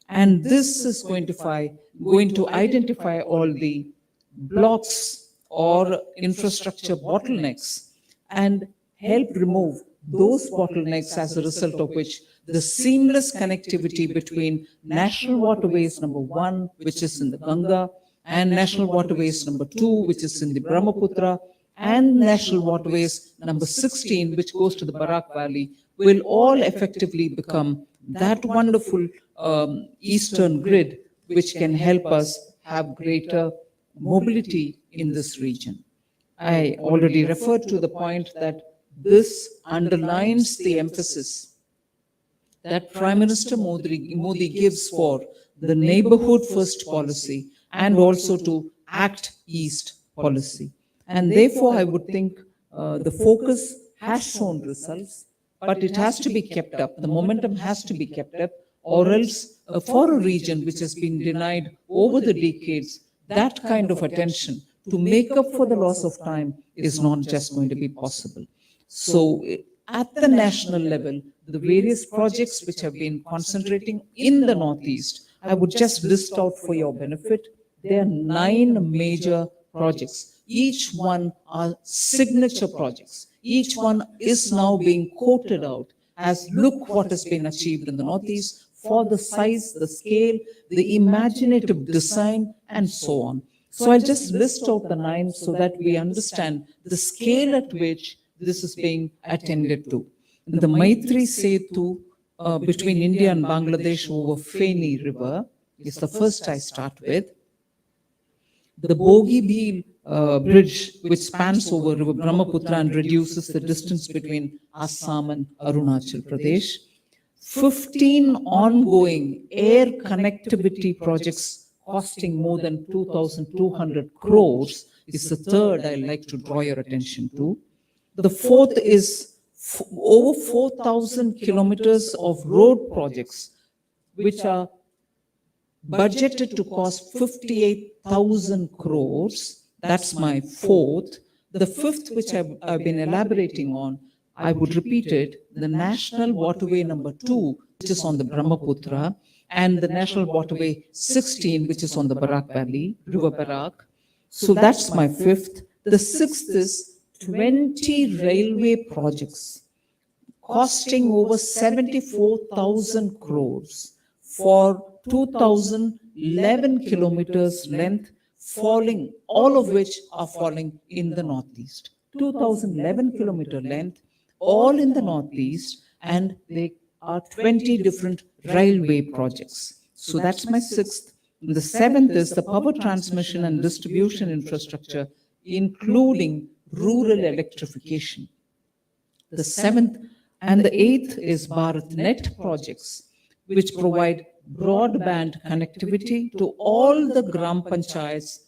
And this is going to identify all the blocks or infrastructure bottlenecks and help remove those bottlenecks, as a result of which the seamless connectivity between National Waterways number 1, which is in the Ganga, and National Waterways number 2, which is in the Brahmaputra, and National Waterways number 16, which goes to the Barak Valley, will all effectively become that wonderful eastern grid, which can help us have greater mobility in this region. I already referred to the point that this underlines the emphasis that Prime Minister Modi gives for the neighborhood first policy and also to Act East policy. And therefore, I would think the focus has shown results, but it has to be kept up. The momentum has to be kept up, or else for a region which has been denied over the decades, that kind of attention to make up for the loss of time is not just going to be possible. So at the national level, the various projects which have been concentrating in the Northeast, I would just list out for your benefit. There are 9 major projects. Each one are signature projects. Each one is now being quoted out as, look what has been achieved in the Northeast for the size, the scale, the imaginative design, and so on. So I'll just list out the 9 so that we understand the scale at which this is being attended to. The Maitri Setu between India and Bangladesh over Feni River is the first I start with. The Bogibeel bridge, which spans over River Brahmaputra and reduces the distance between Assam and Arunachal Pradesh. 15 ongoing air connectivity projects costing more than 2,200 crores is the third I'd like to draw your attention to. The fourth is over 4,000 kilometers of road projects, which are budgeted to cost 58,000 crores. That's my fourth. The fifth, which I've been elaborating on, I would repeat it, the National Waterway number 2, which is on the Brahmaputra, and the National Waterway 16, which is on the Barak Valley, River Barak. So that's my fifth. The sixth is 20 railway projects costing over 74,000 crores for 2,011 kilometers length, falling, all of which are falling in the Northeast. 2,011 kilometer length, all in the Northeast, and they are 20 different railway projects. So that's my sixth. The seventh is the power transmission and distribution infrastructure, including rural electrification. The seventh and the eighth is BharatNet projects, which provide broadband connectivity to all the Gram Panchayats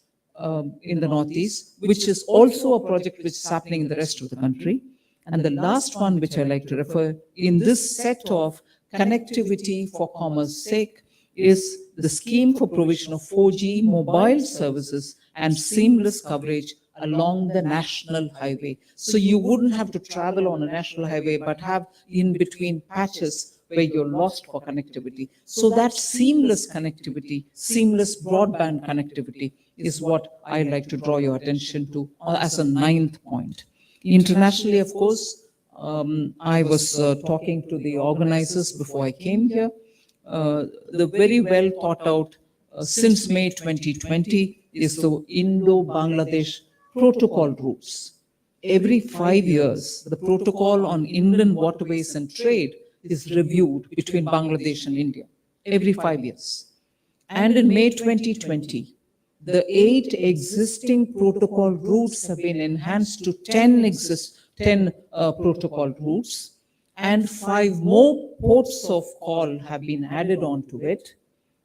in the Northeast, which is also a project which is happening in the rest of the country. And the last one, which I like to refer in this set of connectivity for commerce sake, is the scheme for provision of 4G mobile services and seamless coverage along the national highway. So you wouldn't have to travel on a national highway, but have in between patches where you're lost for connectivity. So that seamless connectivity, seamless broadband connectivity is what I like to draw your attention to as a ninth point. Internationally, of course, I was talking to the organizers before I came here. The very well thought out, since May 2020, is the Indo-Bangladesh protocol routes. Every 5 years, the protocol on inland waterways and trade is reviewed between Bangladesh and India, every 5 years. And in May 2020, The 8 existing protocol routes have been enhanced to 10 protocol routes, and 5 more ports of call have been added on to it,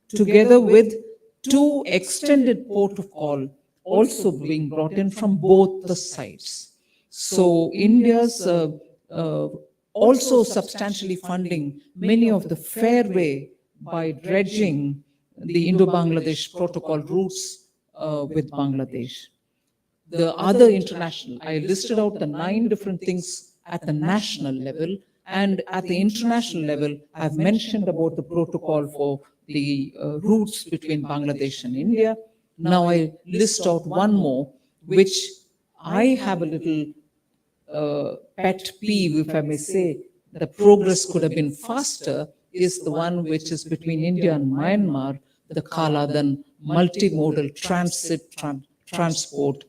together with 2 extended port of call also being brought in from both the sides. So India's also substantially funding many of the fairway by dredging the Indo-Bangladesh protocol routes with Bangladesh. The other international, I listed out the 9 different things at the national level, and at the international level, I've mentioned about the protocol for the routes between Bangladesh and India. Now I list out one more, which I have a little pet peeve, if I may say. The progress could have been faster, is the one which is between India and Myanmar, the Kaladan multimodal transport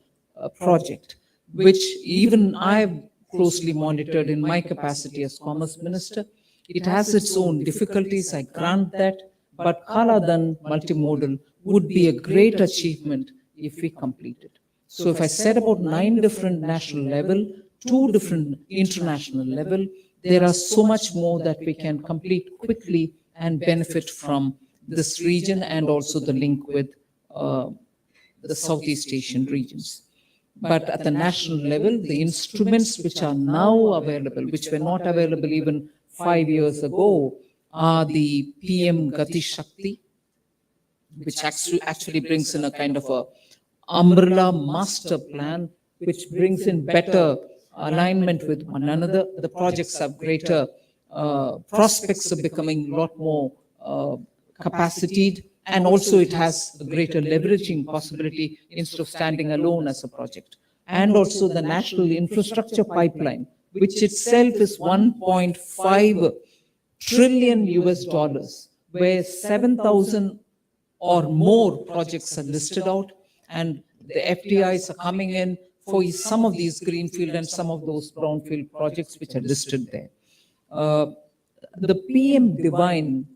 project, which even I've closely monitored in my capacity as Commerce Minister. It has its own difficulties, I grant that, but Kaladan multimodal would be a great achievement if we complete it. So if I said about 9 different national level, 2 different international level, there are so much more that we can complete quickly and benefit from this region, and also the link with the Southeast Asian regions. But at the national level, the instruments which are now available, which were not available even 5 years ago, are the PM Gati Shakti, which actually brings in a kind of a umbrella master plan, which brings in better alignment with one another. The projects have greater prospects of becoming a lot more capacitated, and also it has a greater leveraging possibility instead of standing alone as a project. And also the national infrastructure pipeline, which itself is 1.5 trillion US dollars, where 7,000 or more projects are listed out, and the FDIs are coming in for some of these greenfield and some of those brownfield projects which are listed there. The PM Divine,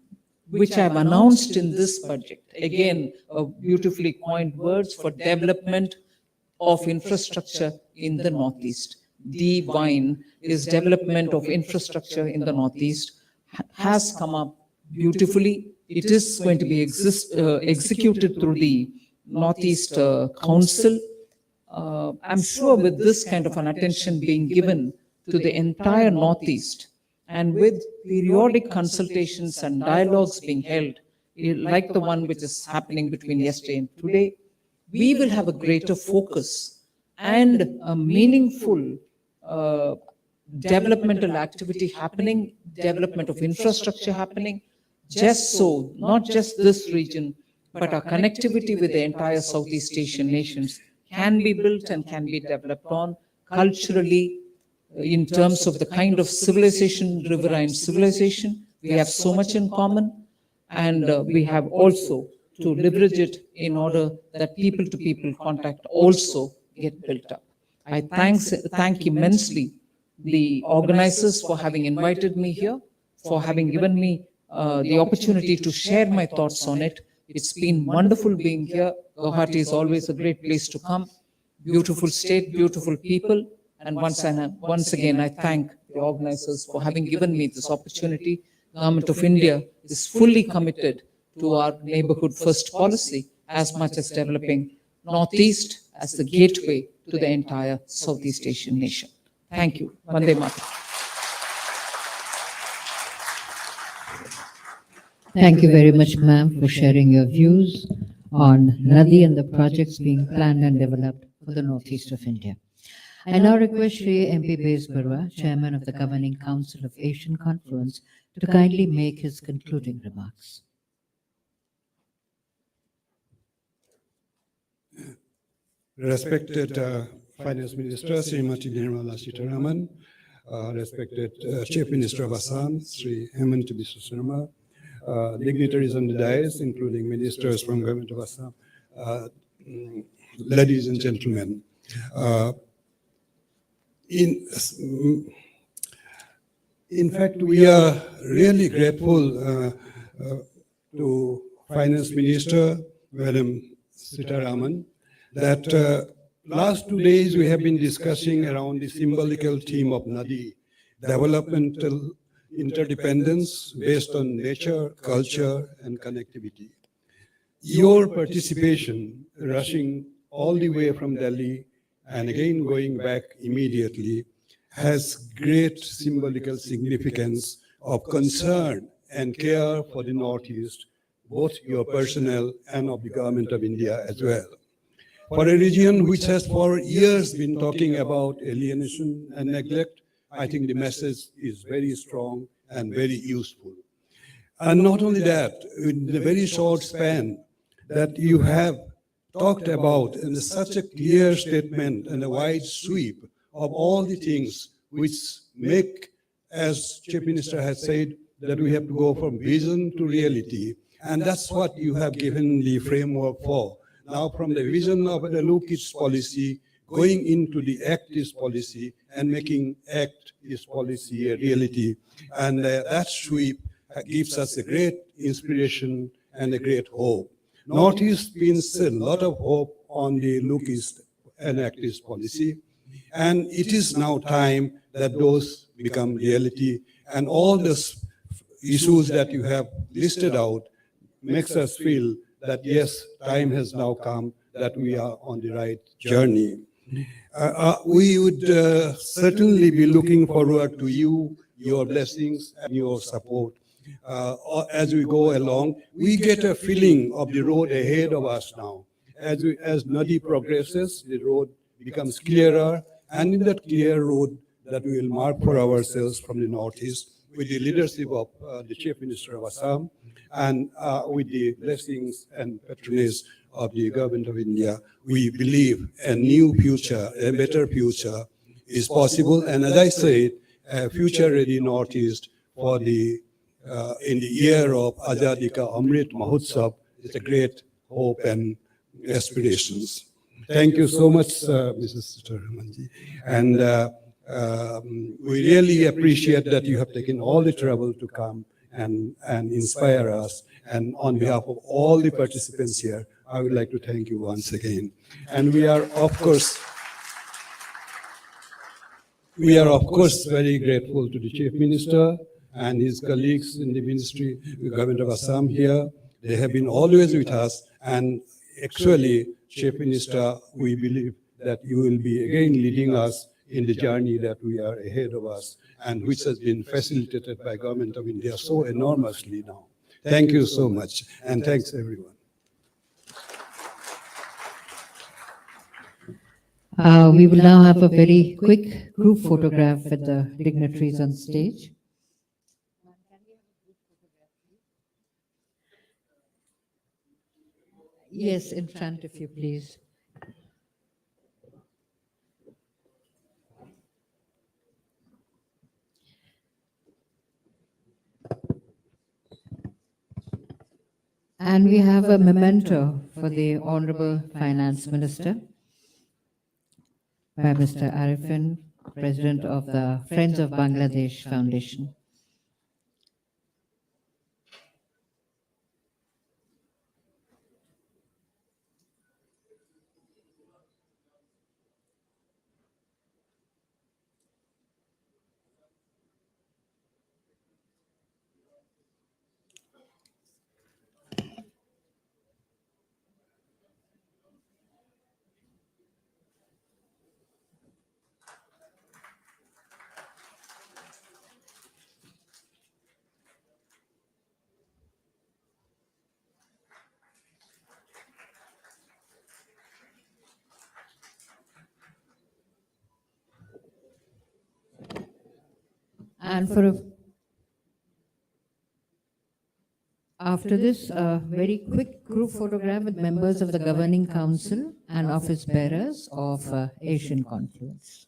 which I've announced in this budget, again, beautifully coined words for development of infrastructure in the Northeast. Divine is development of infrastructure in the Northeast, has come up beautifully. It is going to be executed through the Northeast Council. I'm sure with this kind of an attention being given to the entire Northeast, and with periodic consultations and dialogues being held, like the one which is happening between yesterday and today, we will have a greater focus and a meaningful developmental activity happening, development of infrastructure happening, just so, not just this region, but our connectivity with the entire Southeast Asian nations can be built and can be developed on culturally, in terms of the kind of civilization, riverine civilization. We have so much in common, and we have also to leverage it in order that people-to-people contact also get built up. I thank immensely the organizers for having invited me here, for having given me the opportunity to share my thoughts on it. It's been wonderful being here. Guwahati is always a great place to come. Beautiful state, beautiful people. And once again, I thank the organizers for having given me this opportunity. Government of India is fully committed to our neighborhood first policy, as much as developing Northeast as the gateway to the entire Southeast Asian nation. Thank you. Vande Mataram. Thank you very much, ma'am, for sharing your views on NADI and the projects being planned and developed for the Northeast of India. I now request Shri MP Bez Barua, Chairman of the Governing Council of Asian Conference, to kindly make his concluding remarks. Respected Finance Minister, Srimati Nirmala Sitharaman, respected Chief Minister of Assam, Sri Hemant Biswa Sharma, dignitaries on the dais, including ministers from Government of Assam, ladies and gentlemen. In fact, we are really grateful to Finance Minister, Madam Sitaraman, that last 2 days we have been discussing around the symbolical theme of NADI, developmental interdependence based on nature, culture, and connectivity. Your participation, rushing all the way from Delhi and again going back immediately, has great symbolical significance of concern and care for the Northeast, both your personnel and of the Government of India as well. For a region which has for years been talking about alienation and neglect, I think the message is very strong and very useful. And not only that, in the very short span that you have talked about in such a clear statement and a wide sweep of all the things which make, as Chief Minister has said, that we have to go from vision to reality. And that's what you have given the framework for. Now from the vision of the look is policy, going into the act is policy and making act is policy a reality. And that sweep gives us a great inspiration and a great hope. Northeast means a lot of hope on the look east and act east policy. And it is now time that those become reality. And all those issues that you have listed out makes us feel that yes, time has now come, that we are on the right journey. We would certainly be looking forward to you, your blessings and your support. As we go along, we get a feeling of the road ahead of us now. As NADI progresses, the road becomes clearer, and in that clear road that we will mark for ourselves from the Northeast, with the leadership of the Chief Minister of Assam, and with the blessings and patronage of the Government of India, we believe a new future, a better future is possible. And as I said, a future-ready Northeast for the in the year of Azadi Ka Amrit Mahotsav is a great hope and aspirations. Thank you so much, Mrs. Sitaramanji. And we really appreciate that you have taken all the trouble to come and inspire us. And on behalf of all the participants here, I would like to thank you once again. And we are, of course, very grateful to the Chief Minister and his colleagues in the Ministry, the Government of Assam here. They have been always with us. And actually, Chief Minister, we believe that you will be again leading us in the journey that we are ahead of us, and which has been facilitated by Government of India so enormously now. Thank you so much, and thanks everyone. We will now have a very quick group photograph with the dignitaries on stage. Yes, in front, if you please. And we have a memento for the Honorable Finance Minister by Mr. Arifin, President of the Friends of Bangladesh Foundation. And after this, a very quick group photograph with members of the Governing Council and office bearers of Asian Confluence.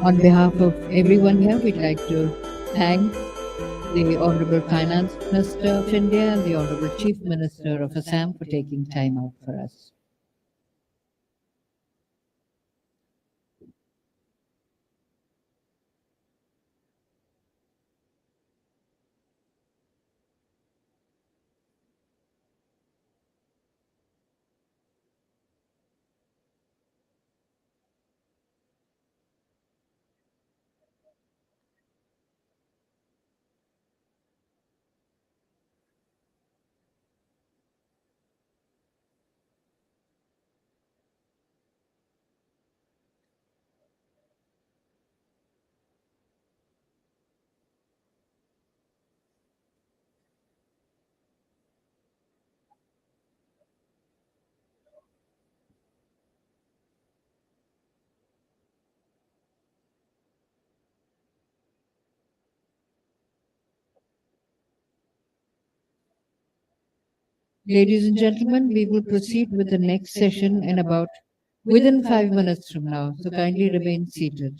On behalf of everyone here, we'd like to thank the Honorable Finance Minister of India and the Honorable Chief Minister of Assam for taking time out for us. Ladies and gentlemen, we will proceed with the next session in about within 5 minutes from now. So kindly remain seated.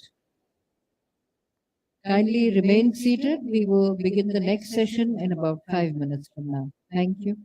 Kindly remain seated. We will begin the next session in about 5 minutes from now. Thank you.